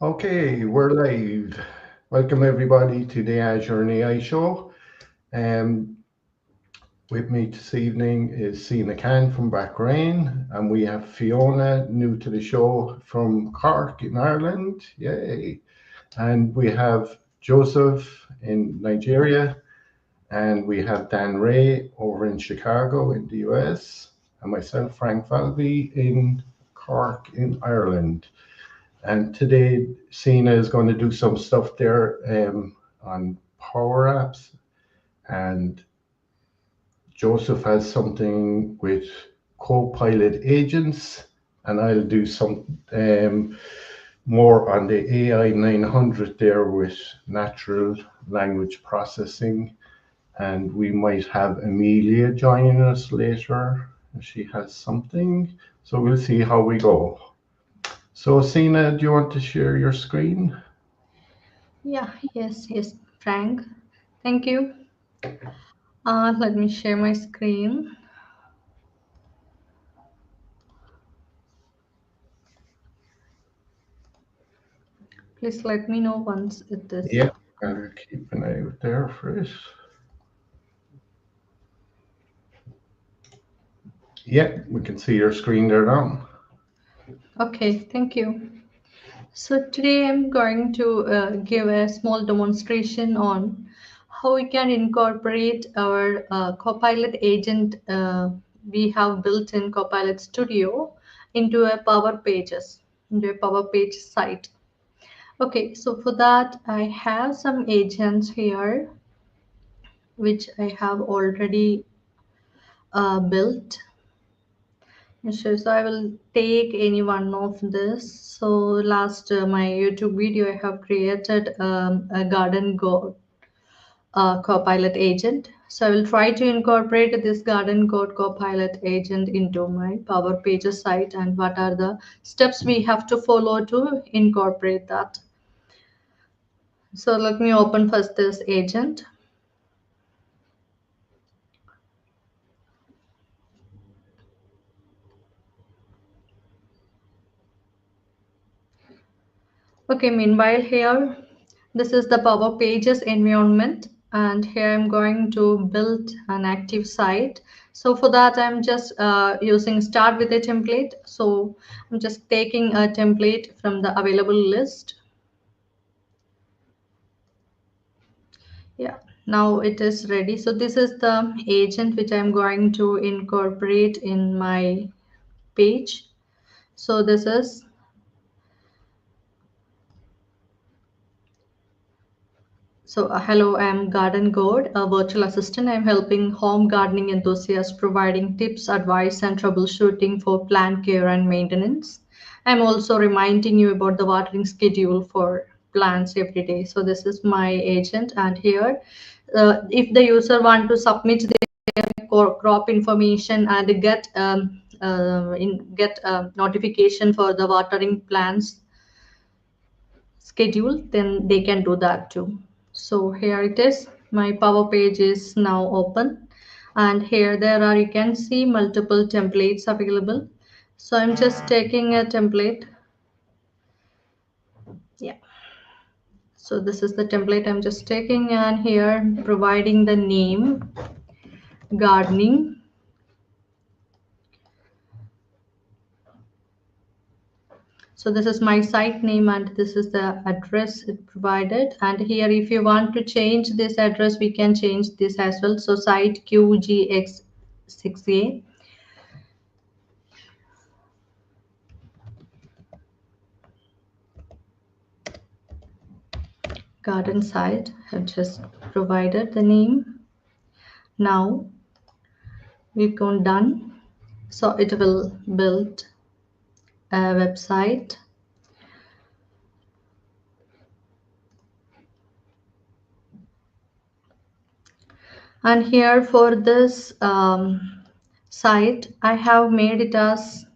Okay, we're live. Welcome everybody to the Azure and AI Show. Um, with me this evening is Sina Khan from Bahrain, and we have Fiona, new to the show from Cork in Ireland. Yay! And we have Joseph in Nigeria, and we have Dan Ray over in Chicago in the US, and myself, Frank Falvey, in Cork in Ireland. And today, Sina is going to do some stuff there on Power Apps, and Joseph has something with Copilot agents, and I'll do some more on the AI 900 there with natural language processing. And we might have Amelia joining us later if she has something. So we'll see how we go. So, Sina, do you want to share your screen? Yeah, yes, Frank. Thank you. Let me share my screen. Please let me know once it is. Yeah, I'll keep an eye out there for it. Yeah, we can see your screen there now. Okay, thank you. So today I'm going to give a small demonstration on how we can incorporate our Copilot agent we have built in Copilot Studio into a into a Power Page site. Okay, so for that I have some agents here which I have already built. Sure, so I will take any one of this. So last my YouTube video, I have created a garden go copilot agent. So I will try to incorporate this garden code copilot agent into my Power Pages site and what are the steps we have to follow to incorporate that. So let me open first this agent. Okay, meanwhile here, this is the Power Pages environment and here I'm going to build an active site. So for that, I'm just using start with a template. So I'm just taking a template from the available list. Yeah, now it is ready. So this is the agent which I'm going to incorporate in my page. So this is hello, I'm Garden God, a virtual assistant. I'm helping home gardening enthusiasts, providing tips, advice, and troubleshooting for plant care and maintenance. I'm also reminding you about the watering schedule for plants every day. So this is my agent, and here, if the user want to submit their crop information and get notification for the watering plants schedule, then they can do that too. So here it is. My Power Page is now open. And here there are, you can see multiple templates available. So I'm just taking a template. Yeah. So this is the template I'm just taking and here providing the name gardening. So this is my site name and this is the address it provided. And here, if you want to change this address, we can change this as well. So site QGX6A, garden site. I've just provided the name. Now we've gone done. So it will build a website. And here for this site, I have made it as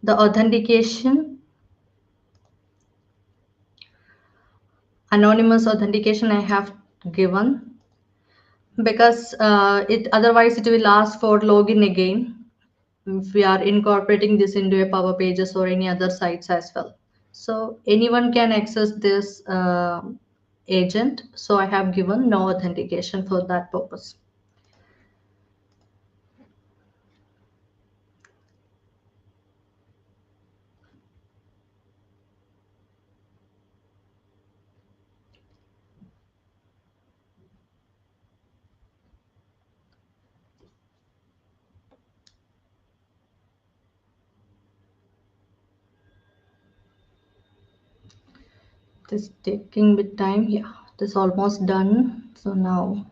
the authentication anonymous authentication I have given because it otherwise it will ask for login again if we are incorporating this into a Power Pages or any other sites as well. So anyone can access this agent. So I have given no authentication for that purpose. It is taking bit time. Yeah, it is almost done. So now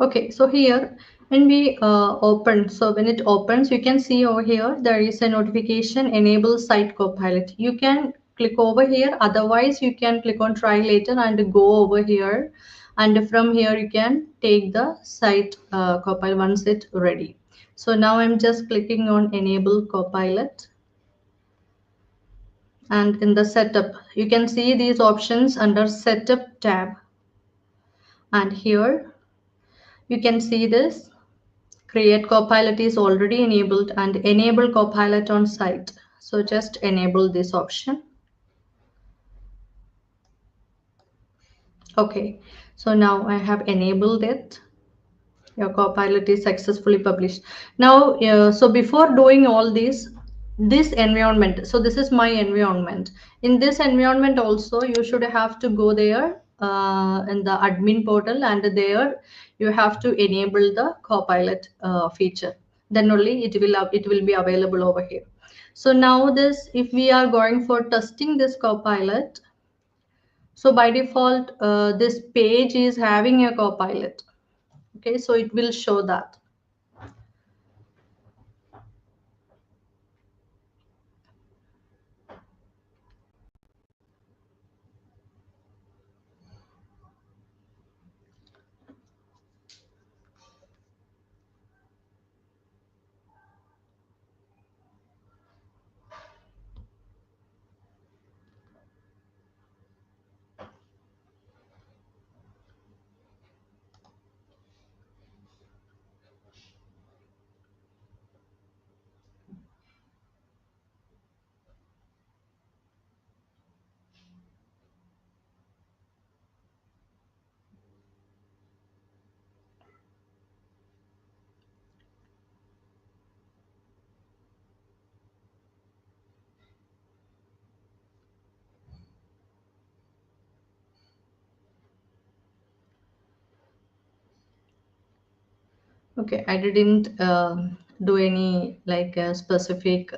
okay, so here when we open, so when it opens, you can see over here there is a notification enable site copilot. You can click over here, otherwise you can click on try later and go over here, and from here you can take the site copilot once it's ready. So now I'm just clicking on enable copilot, and in the setup you can see these options under setup tab, and here you can see this create copilot is already enabled and enable copilot on site. So just enable this option. Okay, so now I have enabled it. Your copilot is successfully published. Now, so before doing all this environment, so this is my environment. In this environment also, you should have to go there in the admin portal, and there you have to enable the copilot feature. Then only it will be available over here. So now this, if we are going for testing this copilot, so by default, this page is having a copilot. Okay, so it will show that. Okay, I didn't do any like specific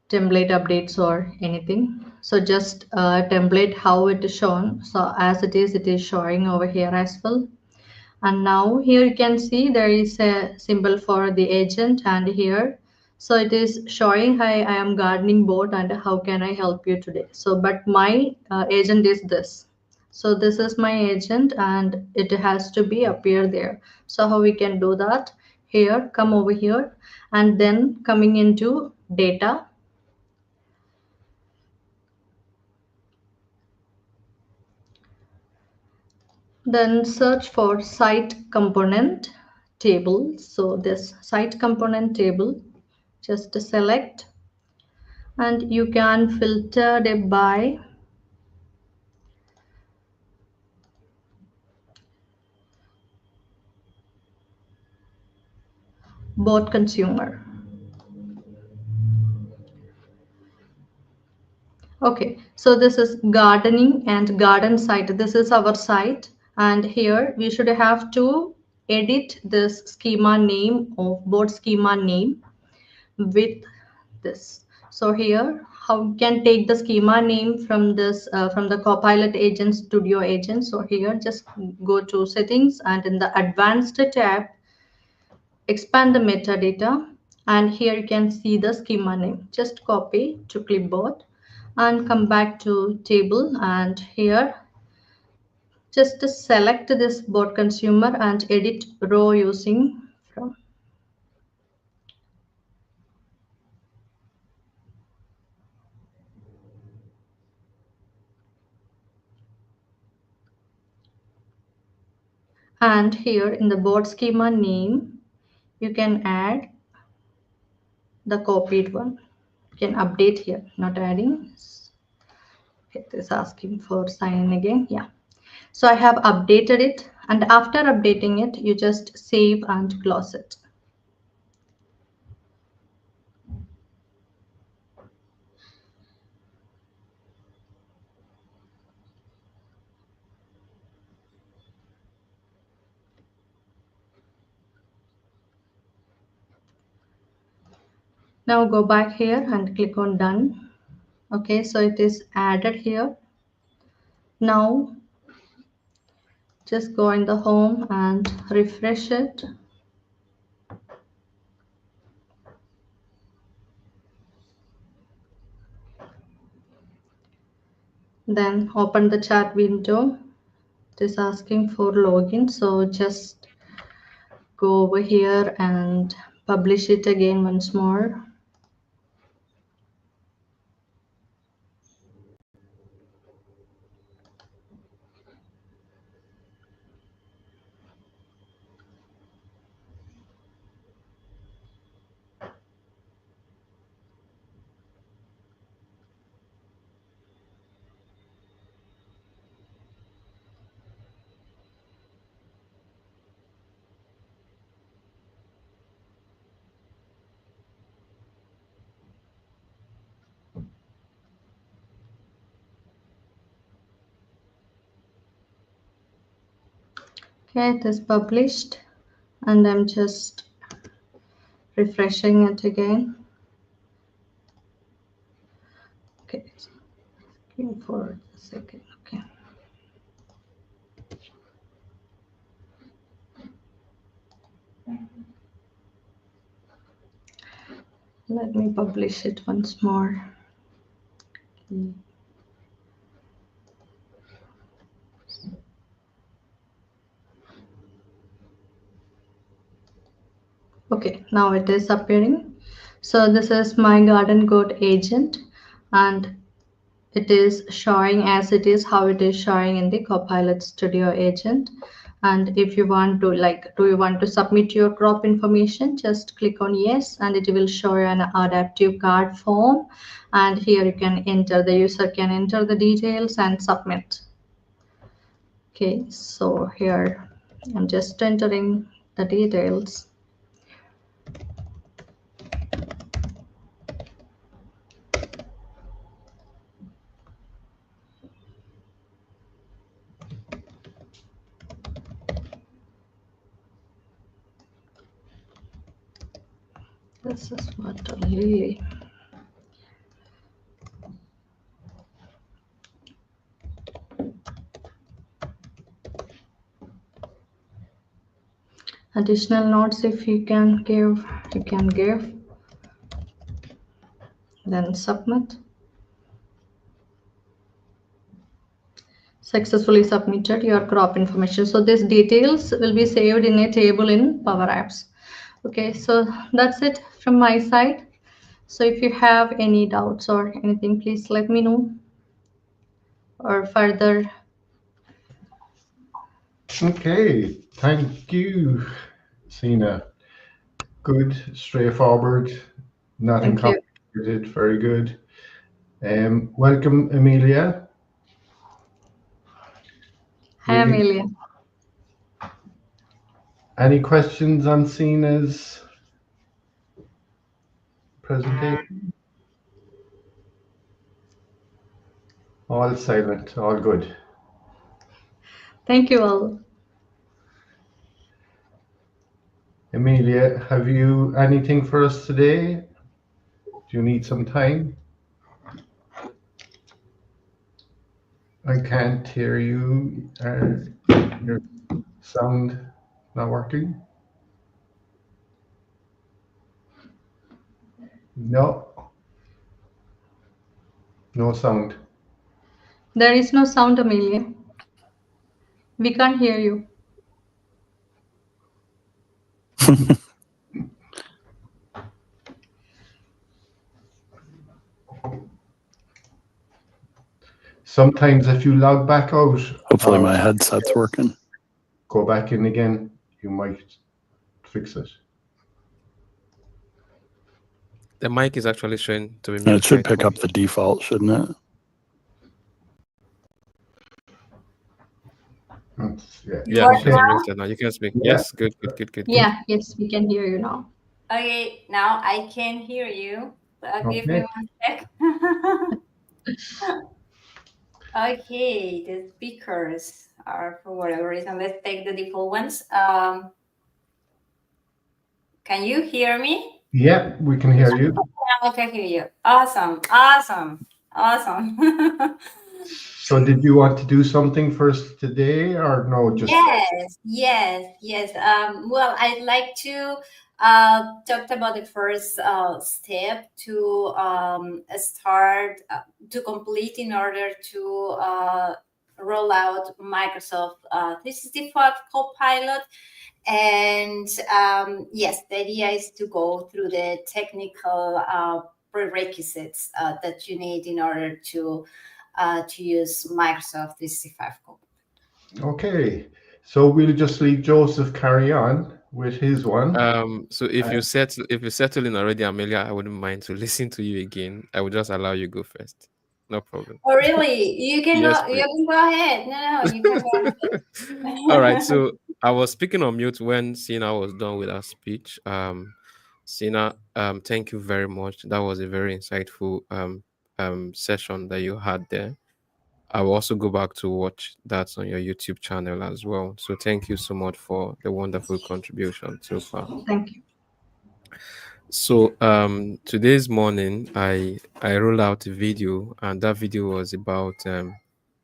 template updates or anything. So just template how it is shown. So as it is showing over here as well. And now here you can see there is a symbol for the agent, and here so it is showing hi, I am gardening bot and how can I help you today. So but my agent is this, so this is my agent and it has to be appear there. So how we can do that? Here, come over here, and then coming into data, then search for site component table. So this site component table, just select, and you can filter it by bot consumer. Okay, so this is gardening and garden site. This is our site, and here we should have to edit this schema name of bot schema name with this. So here, how we can take the schema name from this from the Copilot Agent Studio agent. So here, just go to settings, and in the advanced tab, expand the metadata, and here you can see the schema name. Just copy to clipboard, and come back to table, and here just to select this board consumer and edit row using from. And here in the board schema name, you can add the copied one. You can update here, not adding. It is asking for sign in again. Yeah. So I have updated it, and after updating it, you just save and close it. Now go back here and click on done. Okay, so it is added here. Now just go in the home and refresh it. Then open the chat window. It is asking for login, so just go over here and publish it again once more. Okay, it is published, and I'm just refreshing it again. Okay, looking for a second. Okay. Let me publish it once more. Okay, now it is appearing. So this is my garden code agent, and it is showing as it is how it is showing in the Copilot Studio agent. And if you want to, like, do you want to submit your crop information, just click on yes, and it will show you an adaptive card form, and here you can enter, the user can enter the details and submit. Okay, so here I'm just entering the details. This is what only. Additional notes if you can give, you can give. Then submit. Successfully submitted your crop information. So these details will be saved in a table in Power Apps. Okay, so that's it from my side. So if you have any doubts or anything, please let me know. Or further. Okay, thank you, Sina. Good, straightforward, nothing Thank you. complicated, very good. Welcome, Amelia. Hi, Really, Amelia. any questions on Sina's presentation? All silent, all good. Thank you all. Amelia, have you anything for us today? Do you need some time? I can't hear you. Your sound not working? No. No sound. There is no sound, Amelia. We can't hear you. Sometimes if you log back out Hopefully or my headset's working. go back in again, you might fix it. The mic is actually showing to be And it should muted. pick up the default, shouldn't it? Yeah. Yeah, What she's Okay. now? muted now. You can speak. Yeah. Yes, good, good, good, good, good. Yeah, yes, we can hear you now. Okay, now I can hear you. Give me Okay. one sec. Okay, the speakers are for whatever reason. Let's take the default ones. Can you hear me? Yeah, we can hear you. Yeah, I can hear you. Awesome, awesome, awesome. So did you want to do something first today or no, just Yes. Well, I'd like to talk about the first step to start to complete in order to roll out Microsoft 365 Copilot. And yes, the idea is to go through the technical prerequisites that you need in order to use Microsoft 365 Copilot. okay. So we'll just leave Joseph carry on with his one. So if you settle in already, Amelia, I wouldn't mind to listen to you again. I would just allow you go first. No problem. Oh, really? You can Yes, go. You please. can go ahead. No, you can All right. go. So I was speaking on mute when Sina was done with her speech. Sina, thank you very much. That was a very insightful session that you had there. I will also go back to watch that on your YouTube channel as well. So thank you so much for the wonderful contribution so far. Thank you. So today's morning I rolled out a video, and that video was about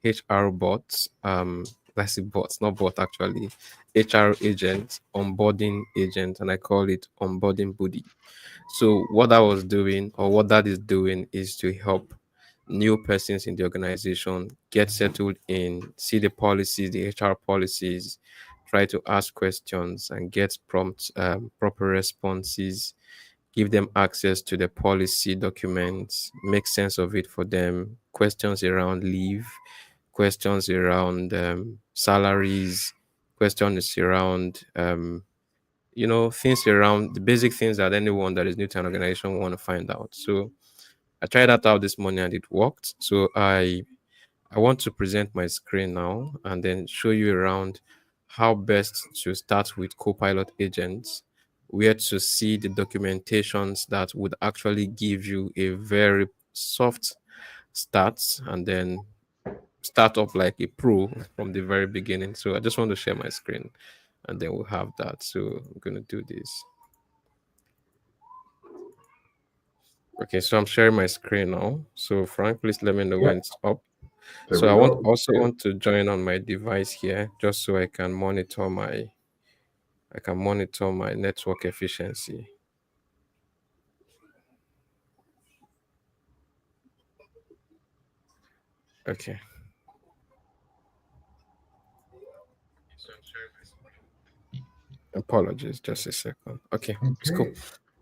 HR bots, let's say bots, not bot actually, HR agent, onboarding agent, and I call it onboarding buddy. So what I was doing, or what that is doing, is to help new persons in the organization get settled in, see the policies, the HR policies, try to ask questions and get prompt proper responses, give them access to the policy documents, make sense of it for them, questions around leave, questions around salaries, questions around things around the basic things that anyone that is new to an organization want to find out. So I tried that out this morning and it worked. So I want to present my screen now and then show you around how best to start with Copilot agents, where to see the documentations that would actually give you a very soft start, and then start up like a pro from the very beginning. So I just want to share my screen and then we'll have that. So I'm going to do this. Okay, so I'm sharing my screen now. So Frank, please let me know Yeah, when it's up. there So we I go. want to join on my device here just so I can monitor my network efficiency. Okay. Apologies, just a second. Okay, it's cool.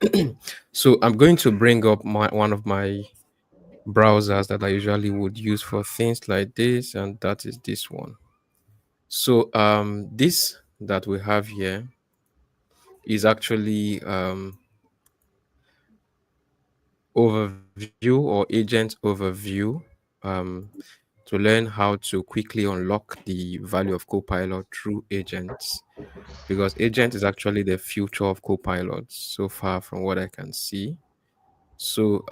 Okay. So I'm going to bring up one of my browsers that I usually would use for things like this, and that is this one. So this that we have here is actually overview or agent overview, um, to learn how to quickly unlock the value of Copilot through agents, because agent is actually the future of Copilot so far from what I can see. So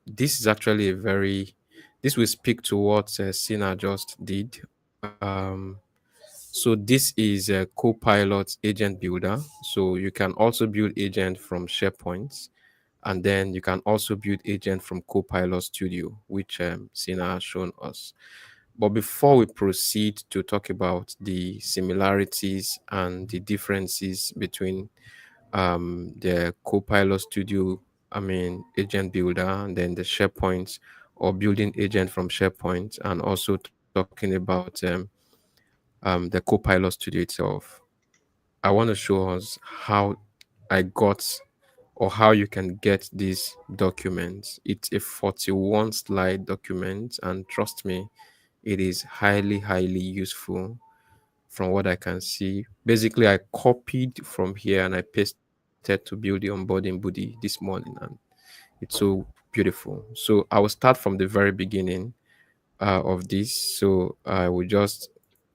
this is actually this will speak to what Sina just did. So this is a Copilot agent builder. So you can also build agent from SharePoint, and then you can also build agent from Copilot Studio, which Sina has shown us. But before we proceed to talk about the similarities and the differences between the Copilot Studio, agent builder, and then the SharePoint or building agent from SharePoint, and also talking about the Copilot Studio itself. I want to show us how I got, or how you can get this document. It's a 41 slide document, and trust me, it is highly, highly useful from what I can see. Basically, I copied from here and I pasted to build the onboarding body this morning, and it's so beautiful. So I will start from the very beginning of this. So I will just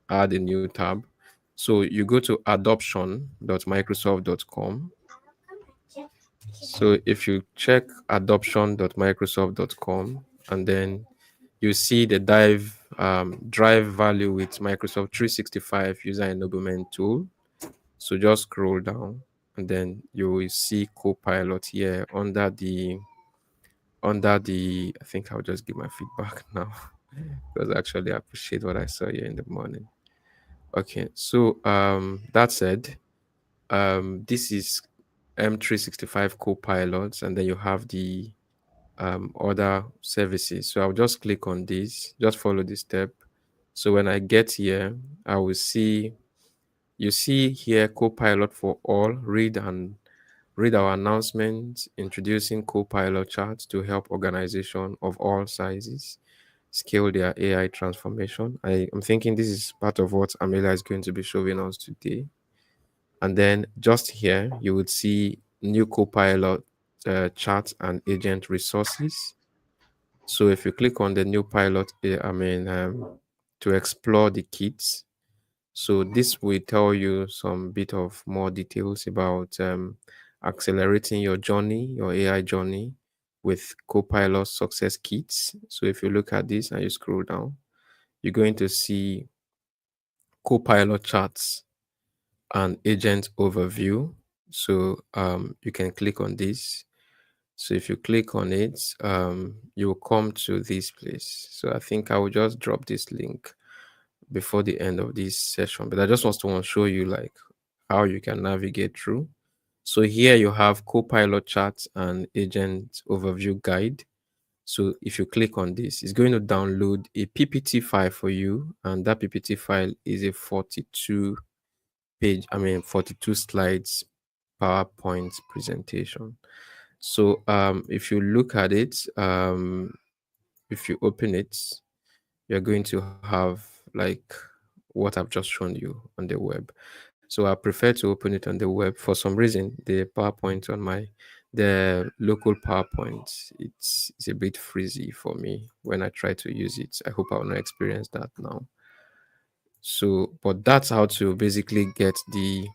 add a new tab. So you go to adoption.microsoft.com. So if you check adoption.microsoft.com, and then you see the drive value with Microsoft 365 user enablement tool. So just scroll down, and then you will see Copilot here under the I think I'll just give my feedback now because actually I appreciate what I saw here in the morning. Okay, so that said, this is M365 Copilot, and then you have the other services. So I'll just click on this, just follow the step. So when I get here, I will see, you see here Copilot for all, read our announcement introducing Copilot charts to help organization of all sizes scale their AI transformation. I'm thinking this is part of what Amelia is going to be showing us today. And then just here, you would see new Copilot chart and agent resources. So if you click on the new pilot, to explore the kits, so this will tell you some bit of more details about accelerating your journey, your AI journey with Copilot Success Kits. So if you look at this and you scroll down, you're going to see Copilot charts and agent overview. So you can click on this. So if you click on it, you'll come to this place. So I think I will just drop this link before the end of this session, but I just want to show you like how you can navigate through. So here you have Copilot charts and agent overview guide. So if you click on this, it's going to download a PPT file for you, and that PPT file is a 42 slides PowerPoint presentation. So if you look at it, if you open it, you're going to have like what I've just shown you on the web. So I prefer to open it on the web. For some reason, the PowerPoint on the local PowerPoint, it's a bit frizzy for me when I try to use it. I hope I will not experience that now. So, but that's how to basically get the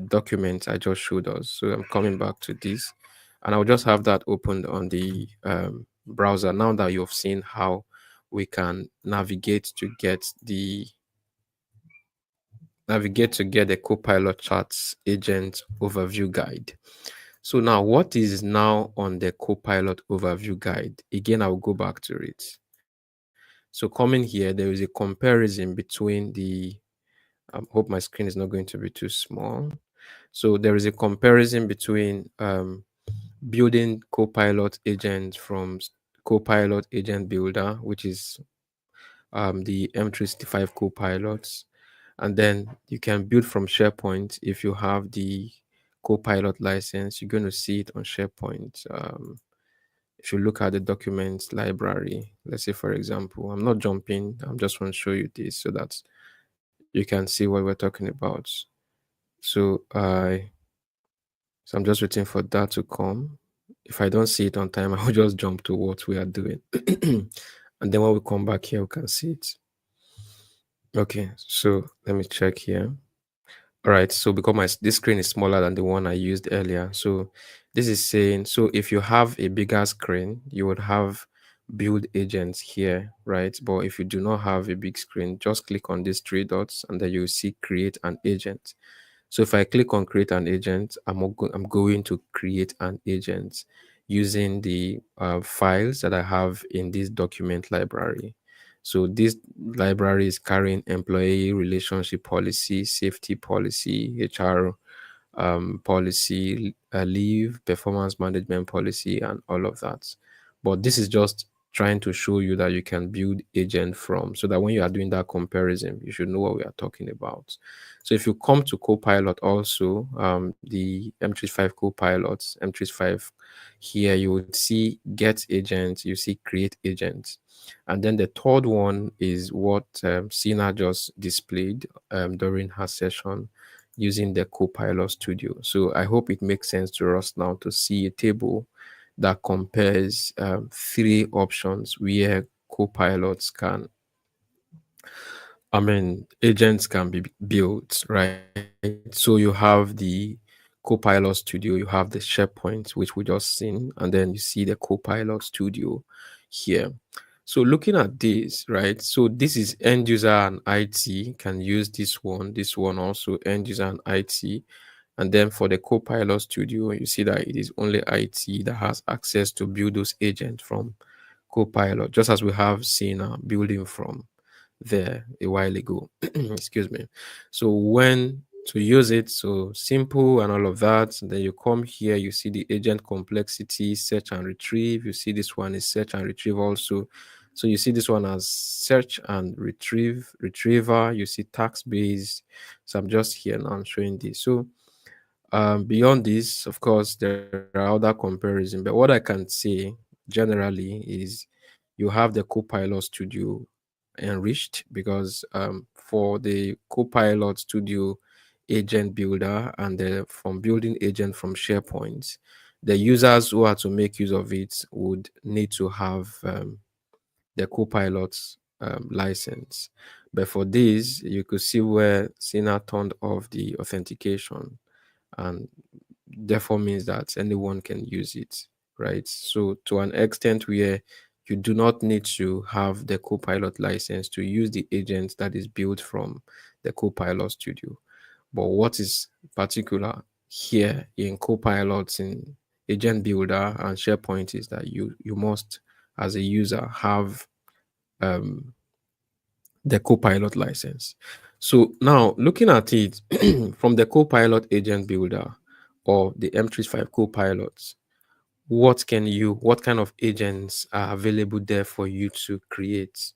document I just showed us. So I'm coming back to this, and I'll just have that opened on the browser now that you've seen how we can navigate to get the Copilot charts agent overview guide. So now what is now on the Copilot overview guide? Again, I'll go back to it. So coming here, there is a comparison between I hope my screen is not going to be too small. So there is a comparison between building Copilot agent from Copilot Agent Builder, which is the M365 Copilots. And then you can build from SharePoint if you have the Copilot license. You're going to see it on SharePoint. If you look at the documents library, let's say, for example, I'm not jumping, I'm just want to show you this so that you can see what we're talking about. So I'm just waiting for that to come. If I don't see it on time, I will just jump to what we are doing. And then when we come back here, we can see it. Okay, so let me check here. All right, so because this screen is smaller than the one I used earlier, so this is saying, so if you have a bigger screen, you would have build agents here, right? But if you do not have a big screen, just click on these three dots and then you'll see create an agent. So if I click on create an agent, I'm going to create an agent using the files that I have in this document library. So this library is carrying employee relationship policy, safety policy, HR policy, leave, performance management policy, and all of that. But this is just trying to show you that you can build agent from, so that when you are doing that comparison, you should know what we are talking about. So if you come to Copilot also, the M365 Copilot, M365, here you would see get agent, you see create agent. And then the third one is what Sina just displayed during her session using the Copilot Studio. So I hope it makes sense to us now to see a table that compares three options where copilots can, agents can be built, right? So you have the Copilot Studio, you have the SharePoint, which we just seen, and then you see the Copilot Studio here. So looking at this, right? So this is end user and IT can use this one also end user and IT. And then for the Copilot Studio, you see that it is only IT that has access to build those agents from Copilot, just as we have seen building from there a while ago. Excuse me. So when to use it, so simple and all of that. Then you come here, you see the agent complexity, search and retrieve. You see this one is search and retrieve also. So you see this one as search and retriever. You see tax based. So I'm just here now, I'm showing this. So beyond this, of course, there are other comparisons, but what I can say generally is you have the Copilot Studio enriched, because for the Copilot Studio agent builder and the from building agent from SharePoint, the users who are to make use of it would need to have the Copilot license. But for this, you could see where Sina turned off the authentication, and therefore means that anyone can use it, right? So to an extent where you do not need to have the Copilot license to use the agent that is built from the Copilot Studio. But what is particular here in Copilot, in Agent Builder and SharePoint, is that you must, as a user, have um, the Copilot license. So now looking at it from the Copilot Agent Builder or the M365 Copilots, what kind of agents are available there for you to create?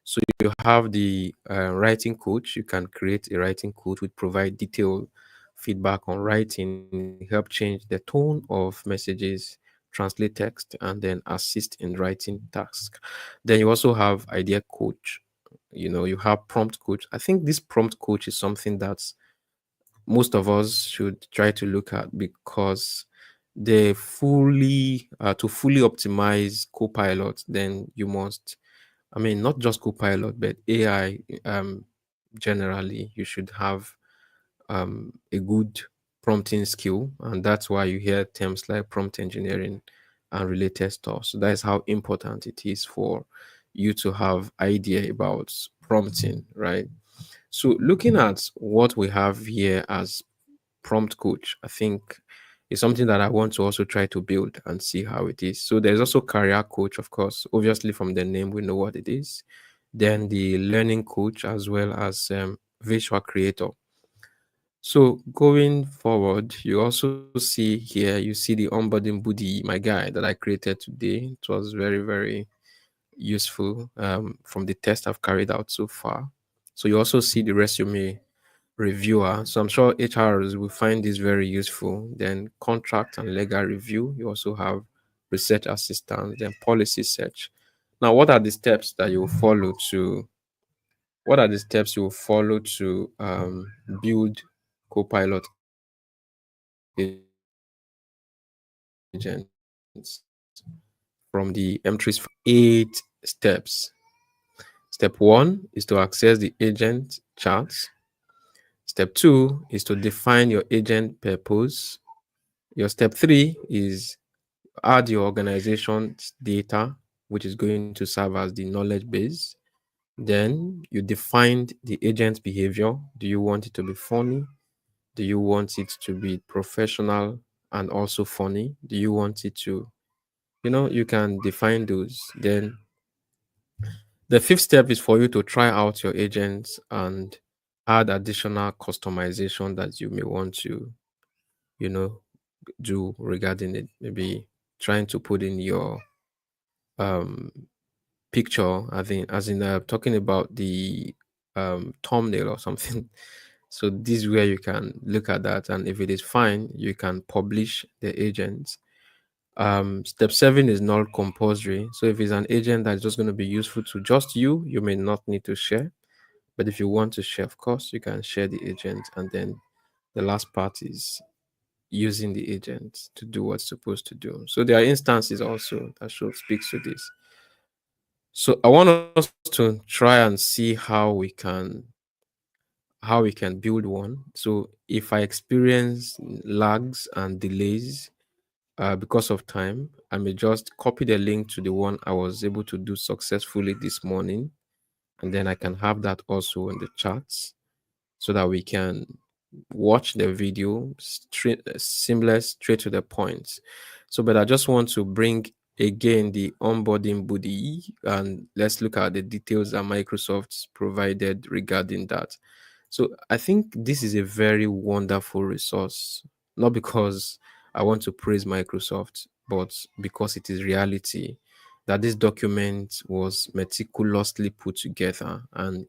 So you have the writing coach. You can create a writing coach which provide detailed feedback on writing, help change the tone of messages, translate text, and then assist in writing tasks. Then you also have idea coach. You have prompt coach. I think this prompt coach is something that's most of us should try to look at, because they fully to fully optimize Copilot, then you must, not just Copilot, but AI generally, you should have a good prompting skill, and that's why you hear terms like prompt engineering and related stuff. So that's how important it is for you to have idea about prompting, right? So looking at what we have here as prompt coach, I think is something that I want to also try to build and see how it is. So there's also career coach, of course. Obviously, from the name, we know what it is. Then the learning coach, as well as visual creator. So going forward, you also see here, you see the onboarding buddy, my guy that I created today. It was very, very useful from the test I've carried out so far. So you also see the resume reviewer. So I'm sure HRs will find this very useful. Then contract and legal review. You also have research assistant, then policy search. Now, what are the steps that you will follow to? What are the steps you will follow to build Copilot agents? From the M3's 8 steps. Step 1 is to access the agent charts. Step 2 is to define your agent purpose. Your step 3 is add your organization's data, which is going to serve as the knowledge base. Then you defined the agent's behavior. Do you want it to be funny? Do you want it to be professional and also funny? Do you want it to, you can define those. Then the fifth step is for you to try out your agents and add additional customization that you may want to you know, do regarding it. Maybe trying to put in your um picture, I think, as in talking about the thumbnail or something. So this is where you can look at that, and if it is fine, you can publish the agent. Step 7 is not compulsory. So if it's an agent that's just going to be useful to just you, you may not need to share. But if you want to share, of course, you can share the agent. And then the last part is using the agent to do what's supposed to do. So there are instances also that should speaks to this. So I want us to try and see how we can build one. So if I experience lags and delays because of time, I may just copy the link to the one I was able to do successfully this morning, and then I can have that also in the charts so that we can watch the video straight, seamless, straight to the point. So, but I just want to bring again the onboarding body, and let's look at the details that Microsoft provided regarding that. So I think this is a very wonderful resource, not because I want to praise Microsoft, but because it is reality that this document was meticulously put together, and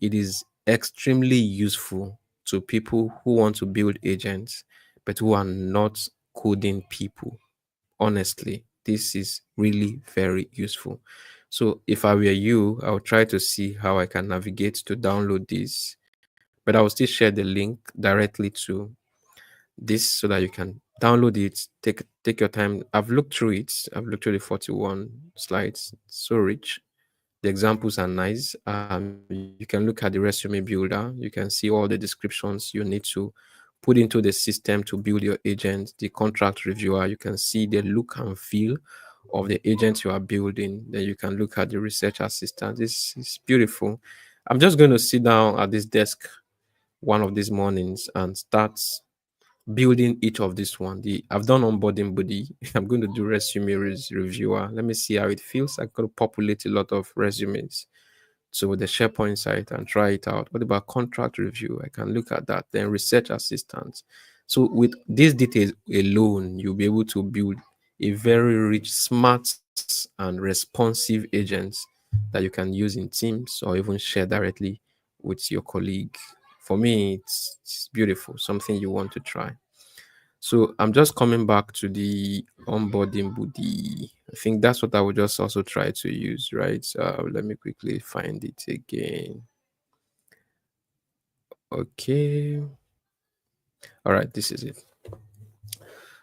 it is extremely useful to people who want to build agents but who are not coding people. Honestly, this is really very useful. So if I were you, I would try to see how I can navigate to download this, but I will still share the link directly to this so that you can download it. Take your time. I've looked through it. I've looked through the 41 slides. It's so rich. The examples are nice. You can look at the resume builder. You can see all the descriptions you need to put into the system to build your agent. The contract reviewer, you can see the look and feel of the agent you are building. Then you can look at the research assistant. This is beautiful. I'm just going to sit down at this desk one of these mornings and start building each of this one. I've done onboarding body. I'm going to do resume reviewer. Let me see how it feels. I'm going to populate a lot of resumes to the SharePoint site and try it out. What about contract review? I can look at that. Then research assistant. So with these details alone, you'll be able to build a very rich, smart, and responsive agent that you can use in Teams or even share directly with your colleague. For me, it's beautiful, something you want to try. So I'm just coming back to the onboarding booty. I think that's what I would just also try to use, right? Let me quickly find it again. Okay. All right, this is it.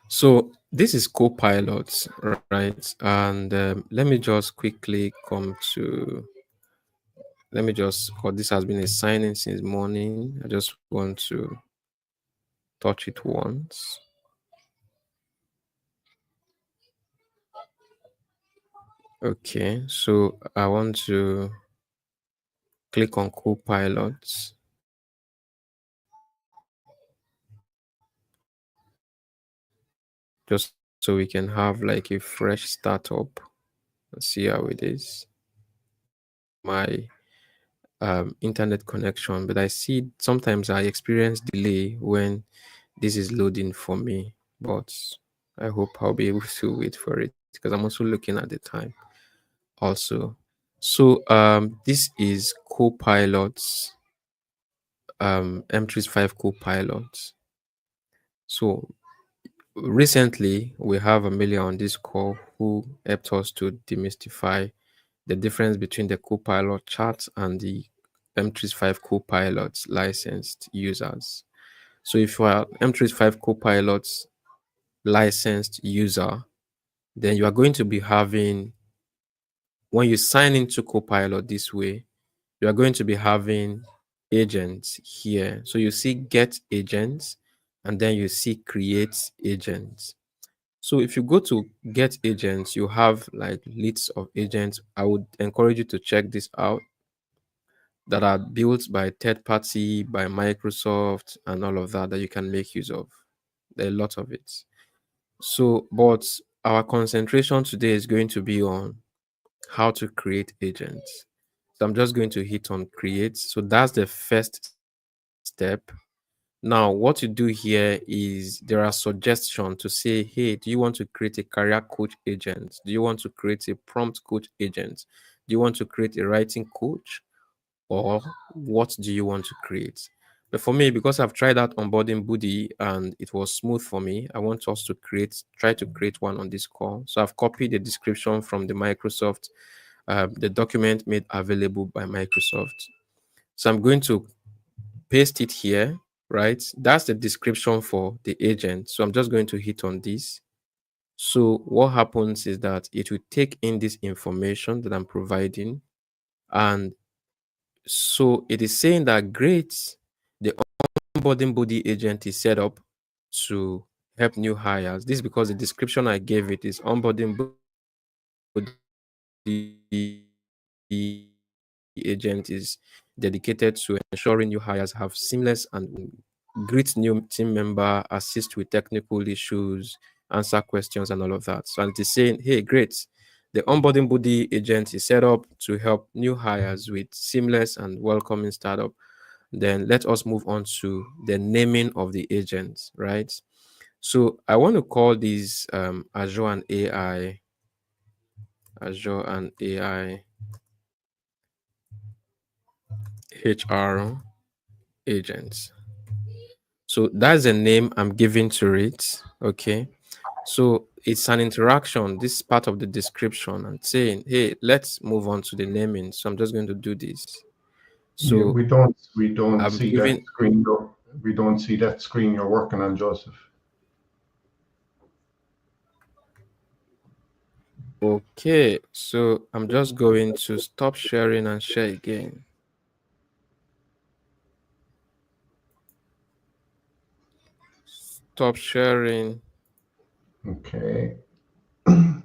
So this is Copilot, right? And let me just quickly come to, let me just, because this has been a signing since morning. I just want to touch it once. Okay, so I want to click on Copilot. Just so we can have like a fresh startup and see how it is. My internet connection, but I see sometimes I experience delay when this is loading for me, but I hope I'll be able to wait for it because I'm also looking at the time also. So this is Copilot's M365 Copilot. So recently we have Amelia on this call who helped us to demystify the difference between the Copilot chat and the M365 Copilot licensed users. So if you are M365 Copilot licensed user, then you are going to be having, when you sign into Copilot this way, you are going to be having agents here. So you see get agents, and then you see create agents. So if you go to get agents, you have like lists of agents. I would encourage you to check this out, that are built by third party, by Microsoft, and all of that you can make use of. There are a lot of it. So, but our concentration today is going to be on how to create agents. So I'm just going to hit on create. So that's the first step. Now, what you do here is there are suggestions to say, hey, do you want to create a career coach agent? Do you want to create a prompt coach agent? Do you want to create a writing coach? Or what do you want to create? But for me, because I've tried out onboarding Buddy and it was smooth for me, I want us to try to create one on this call. So I've copied the description from the Microsoft, the document made available by Microsoft. So I'm going to paste it here, right? That's the description for the agent. So I'm just going to hit on this. So what happens is that it will take in this information that I'm providing. And so it is saying that great, the onboarding body agent is set up to help new hires. This is because the description I gave it is onboarding body agent is dedicated to ensuring new hires have seamless and greet new team member, assist with technical issues, answer questions, and all of that. So it is saying, hey, great. The onboarding body agent is set up to help new hires with seamless and welcoming startup. Then let us move on to the naming of the agents, right? So I want to call these Azure and AI HR agents. So that's the name I'm giving to it. Okay. So it's an interaction. This is part of the description and saying, hey, let's move on to the naming. So I'm just going to do this. Yeah, So we don't I'm see giving that screen. We don't see that screen you're working on, Joseph. okay. So I'm just going to stop sharing and share again. Stop sharing. Okay. And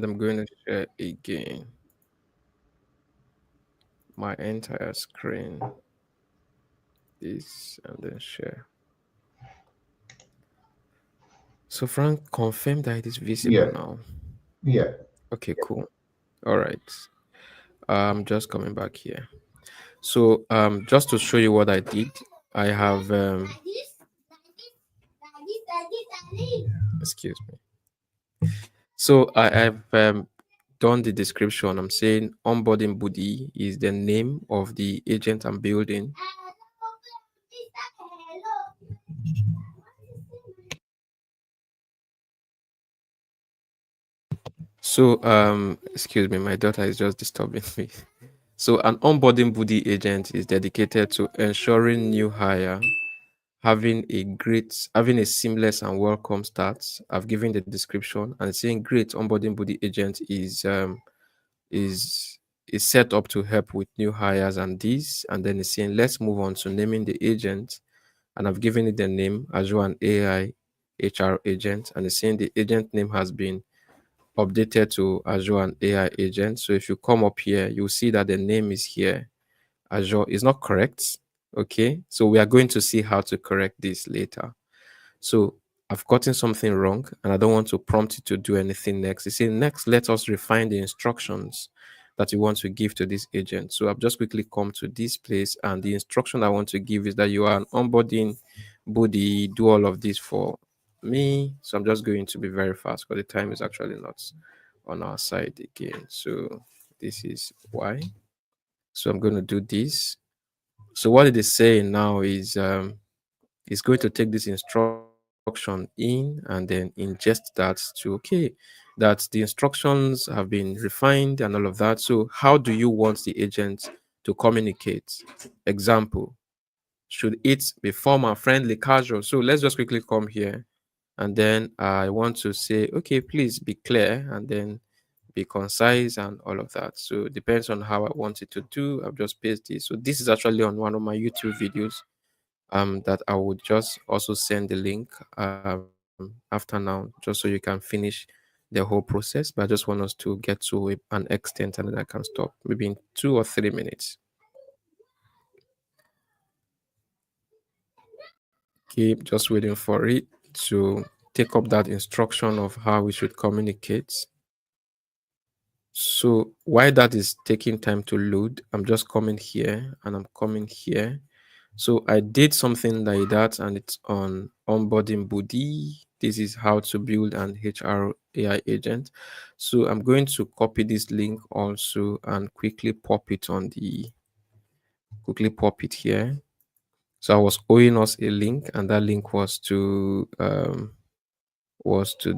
I'm going to share again my entire screen. This and then share. So Frank, confirm that it is visible Yeah. now. Yeah. Okay, cool. All right. I'm just coming back here. So just to show you what I did, I have excuse me. So I have done the description. I'm saying onboarding buddy is the name of the agent I'm building. So excuse me, my daughter is just disturbing me. So an onboarding buddy agent is dedicated to ensuring new hire having a seamless and welcome start. I've given the description and saying great onboarding buddy agent is is set up to help with new hires and this, and then it's saying let's move on to naming the agent, and I've given it the name Azure and AI HR agent, and it's saying the agent name has been updated to Azure and AI agent. So if you come up here, you'll see that the name is here. Azure is not correct. Okay, so we are going to see how to correct this later. So I've gotten something wrong and I don't want to prompt it to do anything next. You see, next, let us refine the instructions that you want to give to this agent. So I've just quickly come to this place, and the instruction I want to give is that you are an onboarding buddy, do all of this for me. So I'm just going to be very fast because the time is actually not on our side again. So this is why. So I'm going to do this. So what it is saying now is it's going to take this instruction in and then ingest that to that the instructions have been refined and all of that. So how do you want the agent to communicate? Example, should it be formal, friendly, casual? So let's just quickly come here and then I want to say, okay, please be clear and then be concise and all of that. So it depends on how I want it to do. I've just pasted it. So this is actually on one of my YouTube videos that I would just also send the link after now, just so you can finish the whole process. But I just want us to get to an extent and then I can stop maybe in 2 or 3 minutes. Keep just waiting for it to take up that instruction of how we should communicate. So while that is taking time to load, I'm just coming here and I'm coming here So I did something like that, and it's on onboarding Budi. This is how to build an HR AI agent. So I'm going to copy this link also and quickly pop it here. So I was owing us a link, and that link was to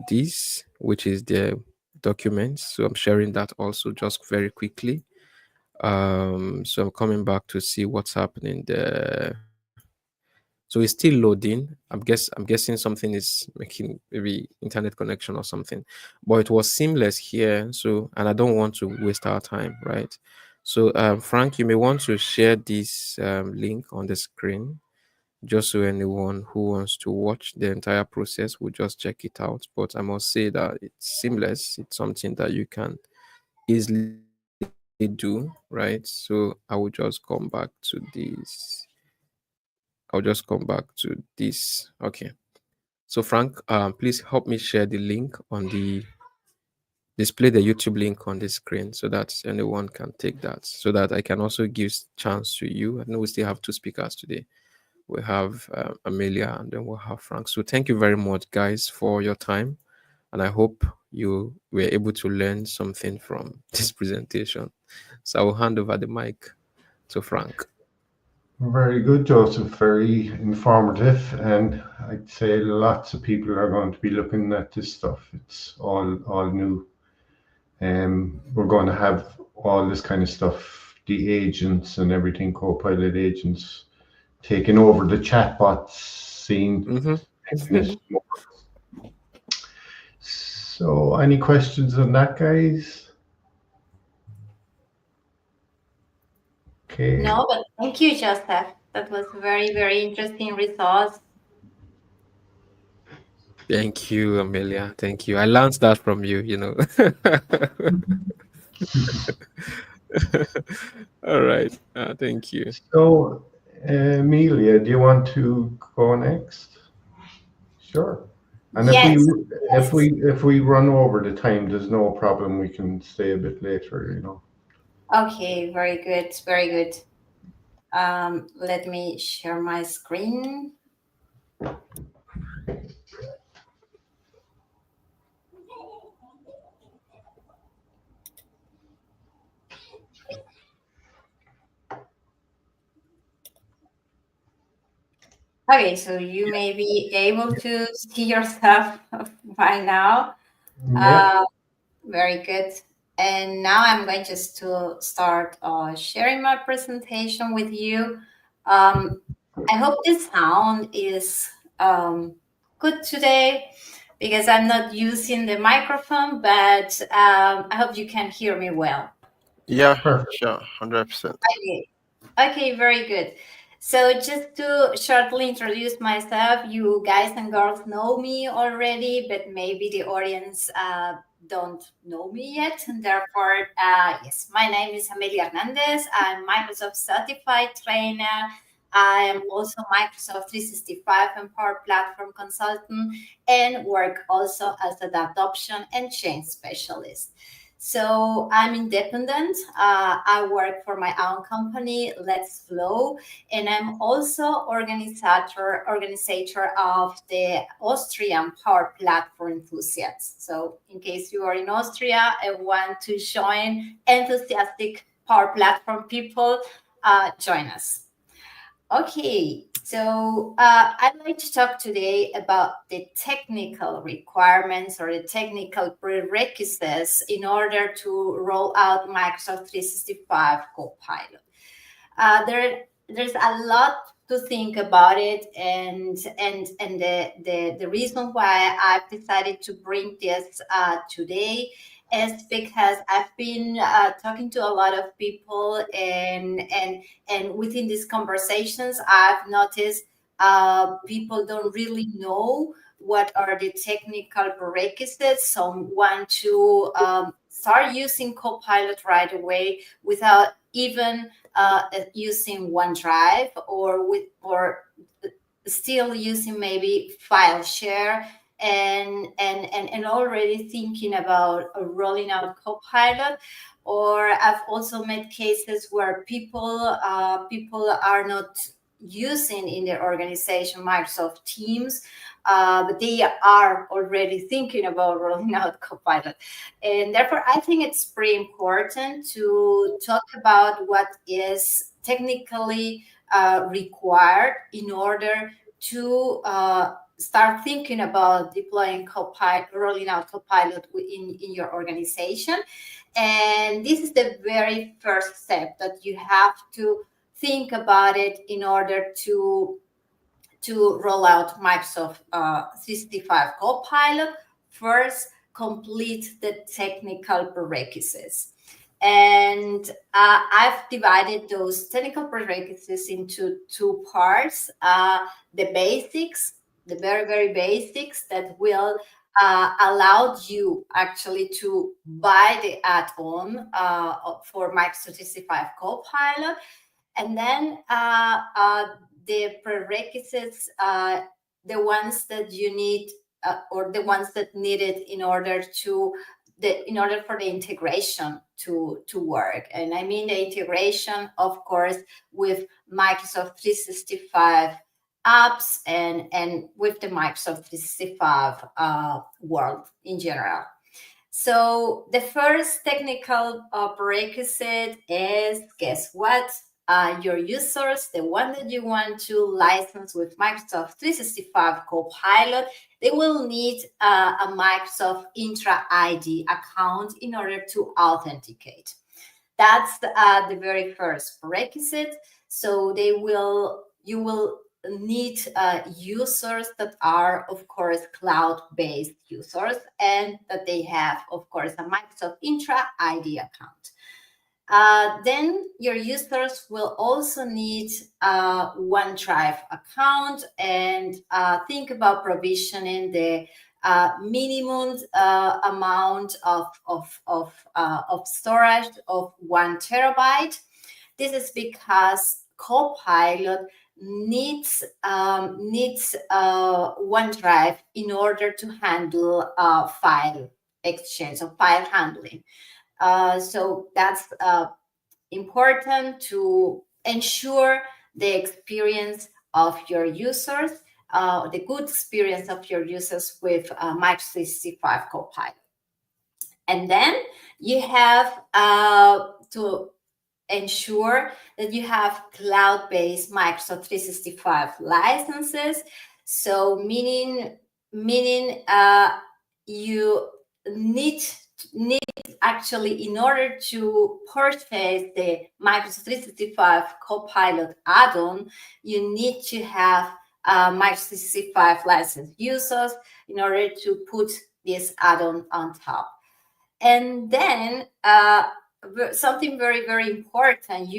this, which is the documents. So I'm sharing that also just very quickly. So I'm coming back to see what's happening there. So it's still loading. I'm guessing something is making maybe internet connection or something. But it was seamless here. So, and I don't want to waste our time, right? So Frank, you may want to share this link on the screen just so anyone who wants to watch the entire process will just check it out. But I must say that it's seamless. It's something that you can easily do, right? So I will just come back to this. I'll just come back to this. Okay. So Frank, please help me share the link on the display the YouTube link on the screen so that anyone can take that. So that I can also give chance to you. I know we still have two speakers today. We have Amelia and then we'll have Frank. So thank you very much, guys, for your time. And I hope you were able to learn something from this presentation. So I will hand over the mic to Frank. Very good, Joseph. Very informative, and I'd say lots of people are going to be looking at this stuff. It's all new. We're going to have all this kind of stuff, the agents and everything, co-pilot agents taking over the chatbots scene. Mm-hmm. So, any questions on that, guys? Okay. No, but thank you, Joseph. That was very, very interesting results. Thank you, Amelia. Thank you. I learned that from you, you know. All right. Thank you. So, Amelia, do you want to go next? Sure. And Yes, if yes. we run over the time, there's no problem. We can stay a bit later. Okay, very good, very good. Let me share my screen. Okay, so you may be able to see yourself by now. Yeah. Uh, Very good. And now I'm going just to start sharing my presentation with you. Um, I hope this sound is good today because I'm not using the microphone, but I hope you can hear me well. Yeah, Perfect. sure, 100%. Okay. Okay, very good. So just to shortly introduce myself, you guys and girls know me already, but maybe the audience don't know me yet. And therefore, yes, my name is Amelia Hernandez. I'm Microsoft certified trainer. I am also Microsoft 365 and Power Platform consultant and work also as an adoption and change specialist. So I'm independent. I work for my own company, Let's Flow, and I'm also organizer of the Austrian Power Platform Enthusiasts. So in case you are in Austria and want to join enthusiastic Power Platform people, join us. Okay, so I'd like to talk today about the technical requirements or the technical prerequisites in order to roll out Microsoft 365 Copilot. There's a lot to think about it, and the reason why I've decided to bring this today is because I've been talking to a lot of people, and within these conversations, I've noticed people don't really know what are the technical prerequisites. Some want to start using Copilot right away without even using OneDrive or still using maybe file share and already thinking about rolling out Copilot. Or I've also met cases where people are not using in their organization Microsoft Teams, but they are already thinking about rolling out Copilot. And therefore, I think it's pretty important to talk about what is technically required in order to start thinking about deploying Copilot, rolling out Copilot in your organization. And this is the very first step, that you have to think about it in order to roll out Microsoft 365 Copilot. First, complete the technical prerequisites. And I've divided those technical prerequisites into two parts. The basics, the very, very basics that will allow you actually to buy the add-on for Microsoft 365 Copilot. And then the prerequisites, the ones that you need, or the ones that needed in order for the integration to work. And I mean the integration, of course, with Microsoft 365 apps and with the Microsoft 365 world in general. So the first technical prerequisite is, guess what? Your users, the one that you want to license with Microsoft 365 Copilot, they will need a Microsoft Intra ID account in order to authenticate. That's the very first prerequisite. So you will need users that are, of course, cloud-based users, and that they have, of course, a Microsoft Intra ID account. Then your users will also need a OneDrive account, and think about provisioning the minimum amount of storage of 1 terabyte. This is because Copilot needs OneDrive in order to handle file exchange, or file handling. So that's important to ensure the experience of your users, the good experience of your users with Microsoft 365 Copilot. And then you have to ensure that you have cloud-based Microsoft 365 licenses. So meaning you need actually, in order to purchase the Microsoft 365 Copilot add-on, you need to have Microsoft 365 licensed users in order to put this add-on on top. And then something very, very important,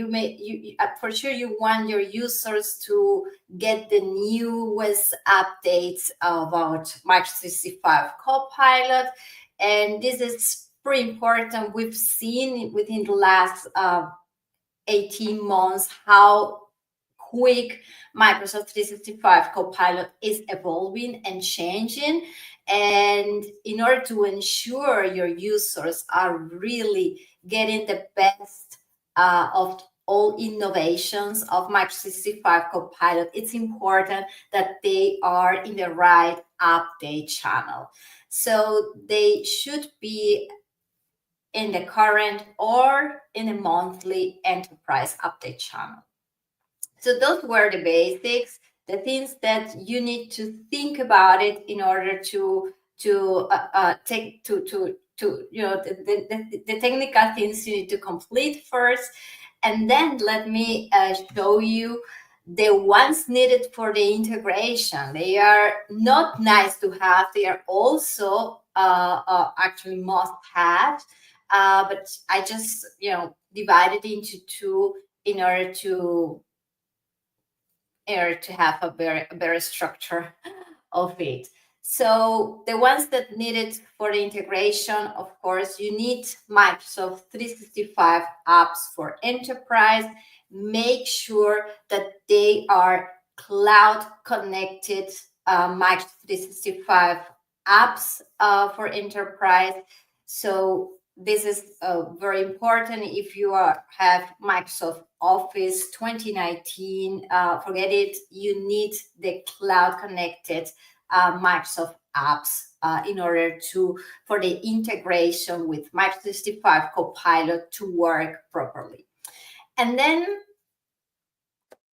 for sure you want your users to get the newest updates about Microsoft 365 Copilot. And this is pretty important. We've seen within the last 18 months how quick Microsoft 365 Copilot is evolving and changing. And in order to ensure your users are really getting the best of all innovations of Microsoft 365 Copilot, it's important that they are in the right update channel. So they should be in the current or in a monthly enterprise update channel. So those were the basics, the things that you need to think about it in order to take the technical things you need to complete first. And then let me show you the ones needed for the integration. They are not nice to have, they are also actually must have, but I just divided into two in order to have a better structure of it. So the ones that needed for the integration, of course, you need Microsoft 365 apps for enterprise. Make sure that they are cloud connected Microsoft 365 apps for enterprise. So this is very important if you have Microsoft Office 2019. Forget it. You need the cloud connected Microsoft apps in order for the integration with Microsoft 365 Copilot to work properly. And then,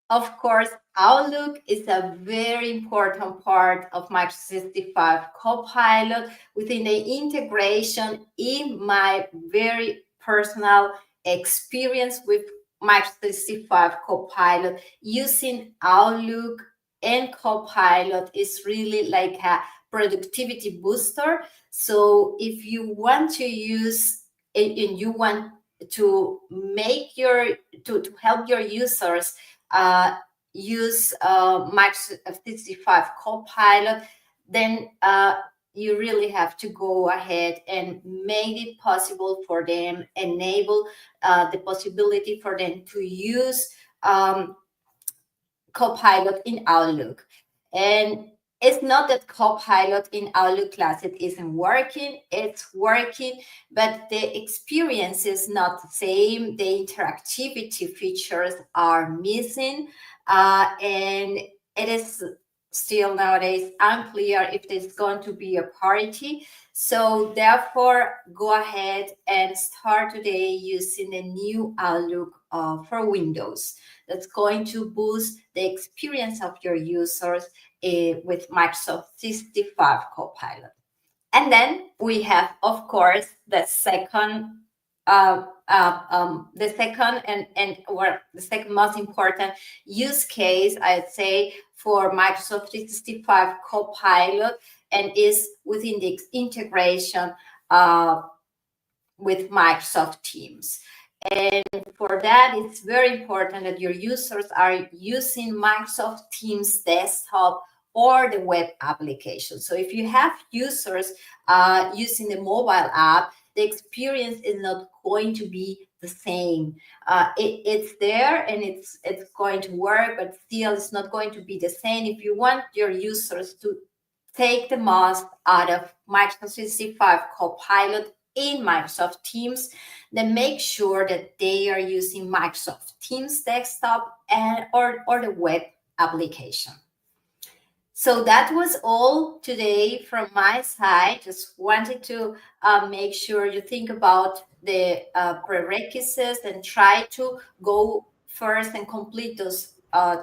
of course, Outlook is a very important part of Microsoft 365 Copilot within the integration. In my very personal experience with Microsoft 365 Copilot, using Outlook and Copilot is really like a productivity booster. So if you want to use and you want to make to help your users use Microsoft 365 Copilot, then you really have to go ahead and make it possible for them, enable the possibility for them to use Copilot in Outlook. And it's not that Copilot in Outlook Classic isn't working, it's working, but the experience is not the same. The interactivity features are missing, and it is still nowadays unclear if there's going to be a parity. So therefore, go ahead and start today using the new Outlook for Windows. That's going to boost the experience of your users with Microsoft 365 Copilot. And then we have, of course, the second most important use case, I'd say, for Microsoft 365 Copilot, and is within the integration with Microsoft Teams. And for that, it's very important that your users are using Microsoft Teams desktop or the web application. So if you have users using the mobile app, the experience is not going to be the same. It's there and it's going to work, but still it's not going to be the same. If you want your users to take the most out of Microsoft 365 Copilot in Microsoft Teams, then make sure that they are using Microsoft Teams desktop or the web application. So that was all today from my side. Just wanted to make sure you think about the prerequisites and try to go first and complete those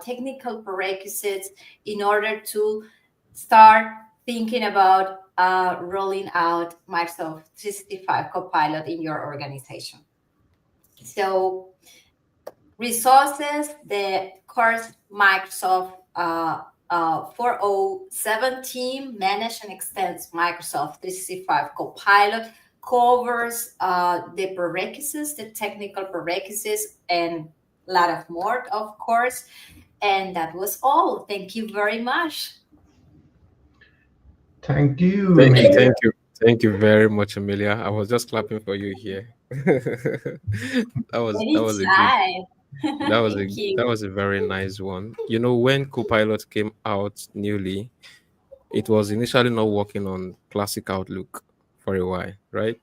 technical prerequisites in order to start thinking about rolling out Microsoft 365 Copilot in your organization. So resources, the course Microsoft 407 team manage and extends Microsoft 365 Copilot, covers the prerequisites, the technical prerequisites, and a lot of more, of course. And that was all. Thank you very much. Thank you, Amelia. Thank you very much, Amelia. I was just clapping for you here. that was a good. That was a very nice one. You know, when Copilot came out newly, it was initially not working on classic Outlook for a while, right?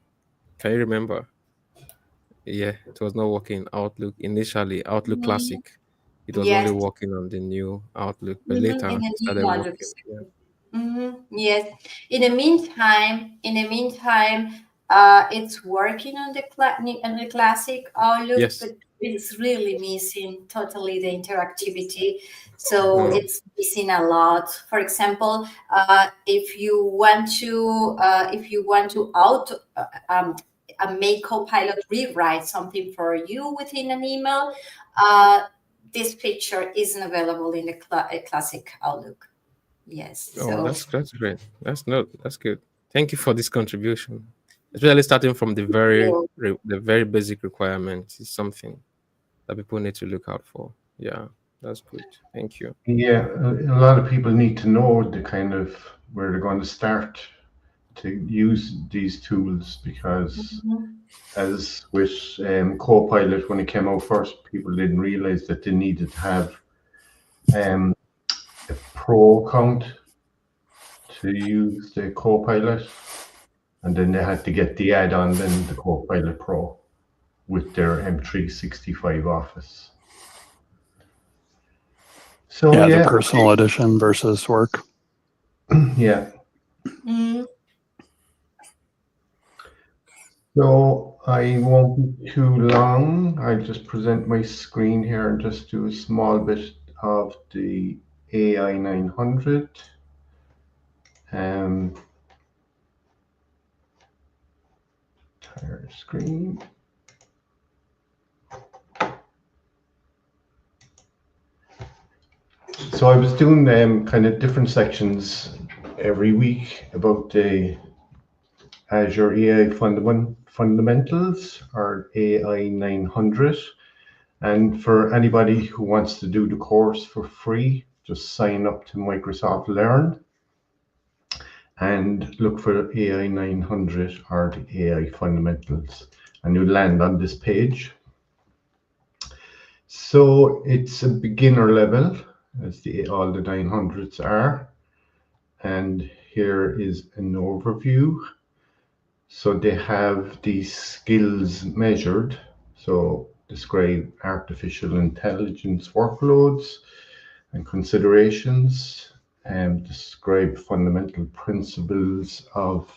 Can you remember? Yeah, it was not working Outlook initially, Outlook Classic. It was only working on the new Outlook, but later it started working. Yeah. Yes. In the meantime, it's working on the classic Outlook, Yes. but it's really missing totally the interactivity. So it's missing a lot. For example, if you want to make Copilot rewrite something for you within an email, this feature isn't available in the classic Outlook. Yes. Oh, that's great. That's good. Thank you for this contribution. Especially starting from the very basic requirements is something that people need to look out for. Yeah, that's good. Thank you. Yeah, a lot of people need to know the kind of where they're going to start to use these tools, because as with Copilot, when it came out first, people didn't realize that they needed to have a pro account to use the Copilot, And then they had to get the add-on, then the Copilot Pro with their M365 Office. So Yeah, yeah, the personal edition versus work. yeah. Mm. So I won't be too long. I'll just present my screen here and just do a small bit of the AI 900. Entire screen. So I was doing kind of different sections every week about the Azure AI Fundamentals, or AI 900. And for anybody who wants to do the course for free, just sign up to Microsoft Learn and look for AI 900 or the AI Fundamentals, and you'll land on this page. So it's a beginner level, as all the 900s are. And here is an overview. So they have these skills measured. So describe artificial intelligence workloads and considerations, and describe fundamental principles of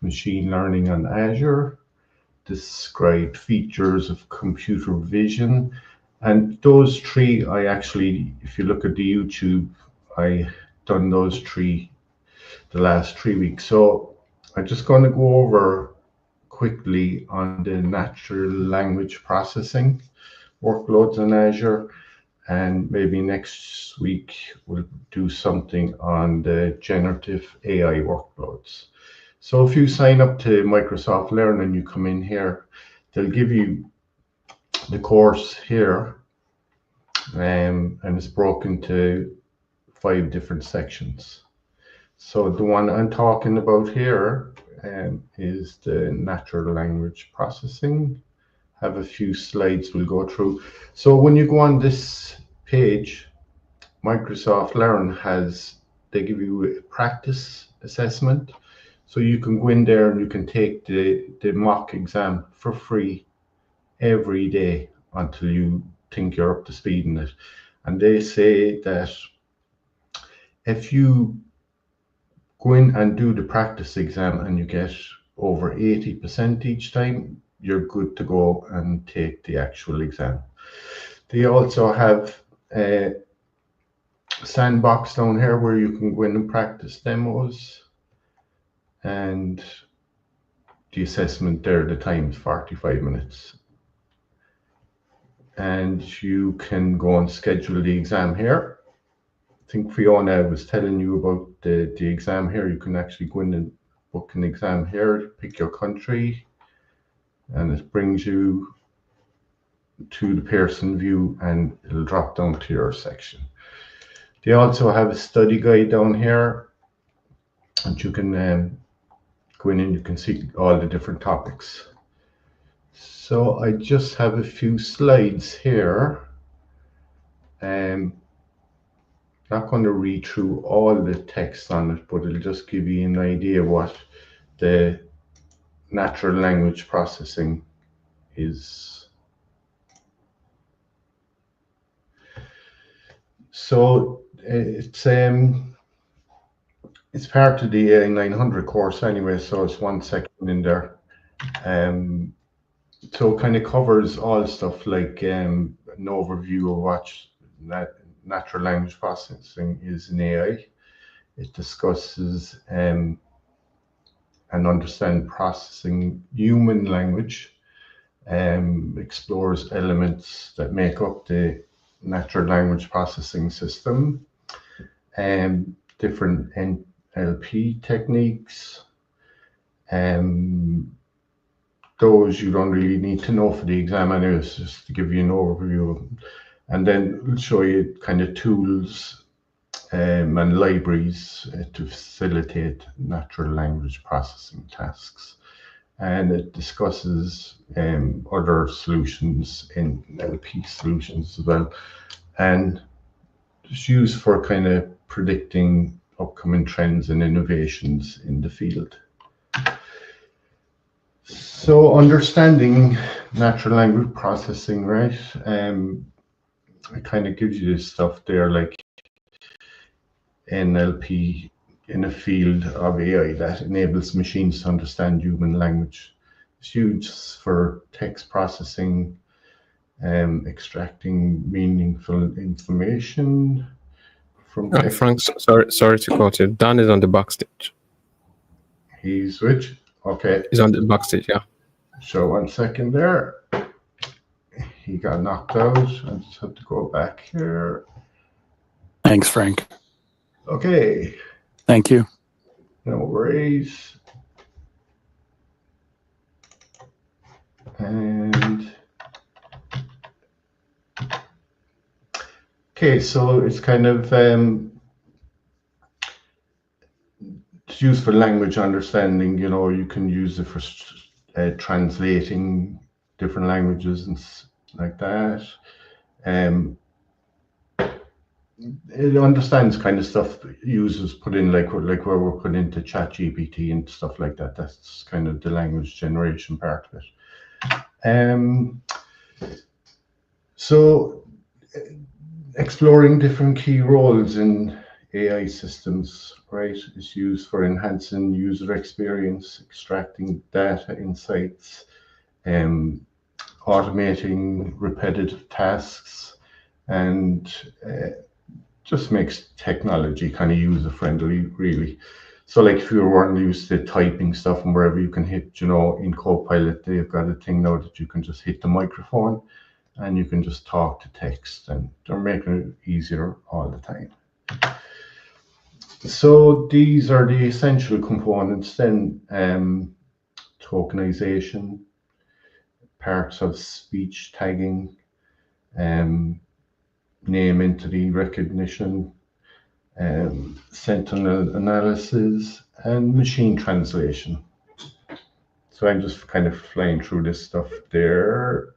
machine learning on Azure, describe features of computer vision. And those three, I actually, if you look at the YouTube, I done those three the last 3 weeks. So I'm just going to go over quickly on the natural language processing workloads in Azure, and maybe next week we'll do something on the generative AI workloads. So if you sign up to Microsoft Learn and you come in here, they'll give you the course here, and it's broken to 5 different sections. So the one I'm talking about here is the natural language processing. Have a few slides we'll go through. So when you go on this page, Microsoft Learn they give you a practice assessment. So you can go in there and you can take the mock exam for free every day until you think you're up to speed in it. And they say that if you go in and do the practice exam and you get over 80% each time, you're good to go and take the actual exam. They also have a sandbox down here where you can go in and practice demos, and the assessment there, the time is 45 minutes. And you can go and schedule the exam here. I think Fiona was telling you about the exam here. You can actually go in and book an exam here, pick your country, and it brings you to the Pearson view and it'll drop down to your section. They also have a study guide down here, and you can go in and you can see all the different topics. So I just have a few slides here. Not going to read through all the text on it, but it'll just give you an idea what the natural language processing is. So it's part of the 900 course anyway, so it's one section in there. So it kind of covers all stuff like an overview of what natural language processing is in AI. It discusses and understand processing human language, explores elements that make up the natural language processing system, different NLP techniques, those you don't really need to know for the exam anyways, just to give you an overview of them. And then we'll show you kind of tools and libraries to facilitate natural language processing tasks. And it discusses other solutions in NLP solutions as well, and it's used for kind of predicting upcoming trends and innovations in the field. So understanding natural language processing, right? It kind of gives you this stuff there like NLP in a field of AI that enables machines to understand human language. It's used for text processing, extracting meaningful information from text. Frank, sorry to cut you. Dan is on the backstage. He's which? Okay. He's on the backstage, yeah. So 1 second there. He got knocked out. I just have to go back here. Thanks, Frank. Okay. Thank you. No worries. And okay, so it's kind of it's used for language understanding. You know, you can use it for translating different languages and like that. It understands kind of stuff users put in, like where we're put into ChatGPT and stuff like that. That's kind of the language generation part of it. So exploring different key roles in AI systems, right, is used for enhancing user experience, extracting data insights, automating repetitive tasks, and just makes technology kind of user friendly, really. So like if you weren't used to typing stuff and wherever you can hit, you know, in Copilot, they've got a thing now that you can just hit the microphone and you can just talk to text, and they're making it easier all the time. So these are the essential components then. Tokenization, parts of speech tagging, name entity recognition, sentinel analysis, and machine translation. So I'm just kind of flying through this stuff there.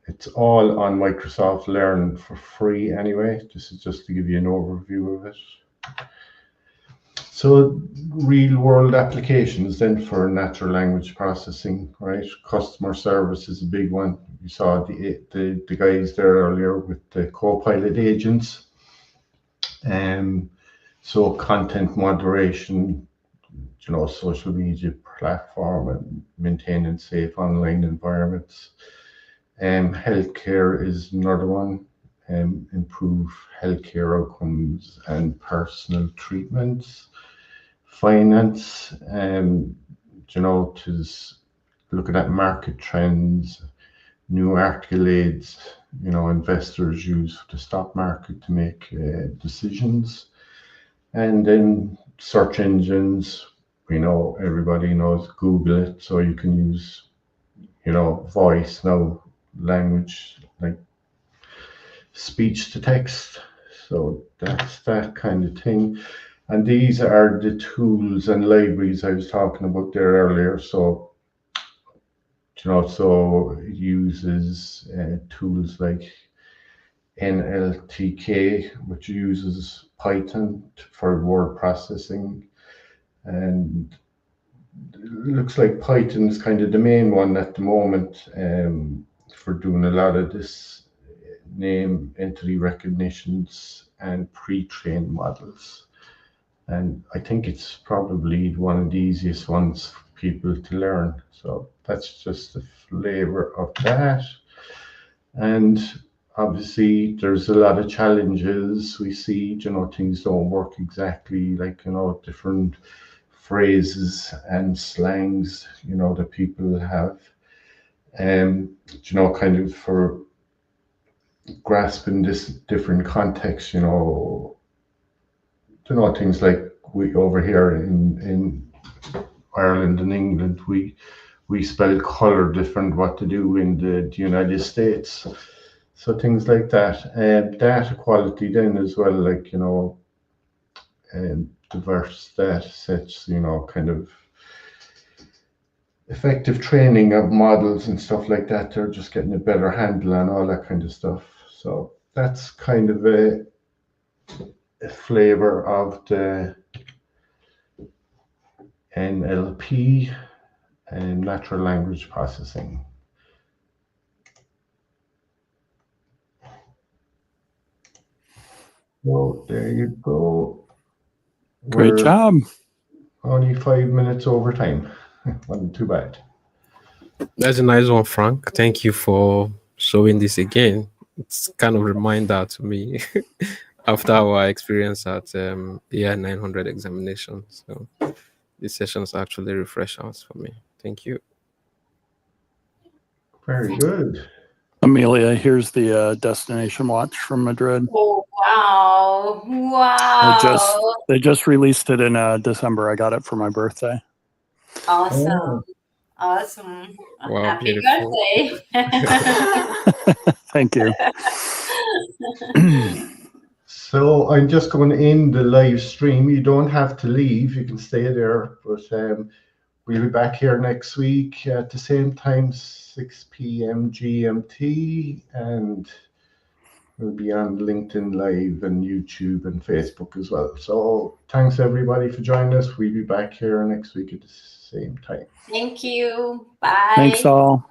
It's all on Microsoft Learn for free anyway. This is just to give you an overview of it. So real world applications then for natural language processing, right? Customer service is a big one. You saw the guys there earlier with the Copilot agents. So content moderation, you know, social media platform, and maintaining safe online environments. Healthcare is another one. Improve healthcare outcomes and personal treatments. Finance, you know, to look at market trends, new accolades, you know, investors use the stock market to make decisions. And then search engines, you know, everybody knows Google it, so you can use, you know, voice now, language, like speech to text. So that's that kind of thing. And these are the tools and libraries I was talking about there earlier. So, you know, so it uses tools like NLTK, which uses Python for word processing. And it looks like Python is kind of the main one at the moment for doing a lot of this name entity recognitions and pre-trained models. And I think it's probably one of the easiest ones for people to learn. So that's just the flavor of that. And obviously there's a lot of challenges we see, you know, things don't work exactly like, you know, different phrases and slangs, you know, that people have. You know, kind of for grasping this different context, you know, things like we over here in Ireland and England, we spell color different what to do in the United States. So things like that. Data quality then as well, like, you know, diverse data sets, you know, kind of effective training of models and stuff like that. They're just getting a better handle on all that kind of stuff. So that's kind of a flavor of the NLP. and natural language processing. So there you go. Great We're job. only 5 minutes over time. Wasn't too bad. That's a nice one, Frank. Thank you for showing this again. It's kind of a reminder to me after our experience at AI 900 examination. So these sessions actually refresh us for me. Thank you. Very good. Amelia, here's the destination watch from Madrid. Oh, wow. Wow. They just released it in December. I got it for my birthday. Awesome. Oh. Awesome. Wow, Happy beautiful. birthday. Thank you. So I'm just going to end the live stream. You don't have to leave. You can stay there. But we'll be back here next week at the same time, 6 p.m. GMT. And we'll be on LinkedIn Live and YouTube and Facebook as well. So thanks everybody for joining us. We'll be back here next week at the same time. Thank you. Bye. Thanks all.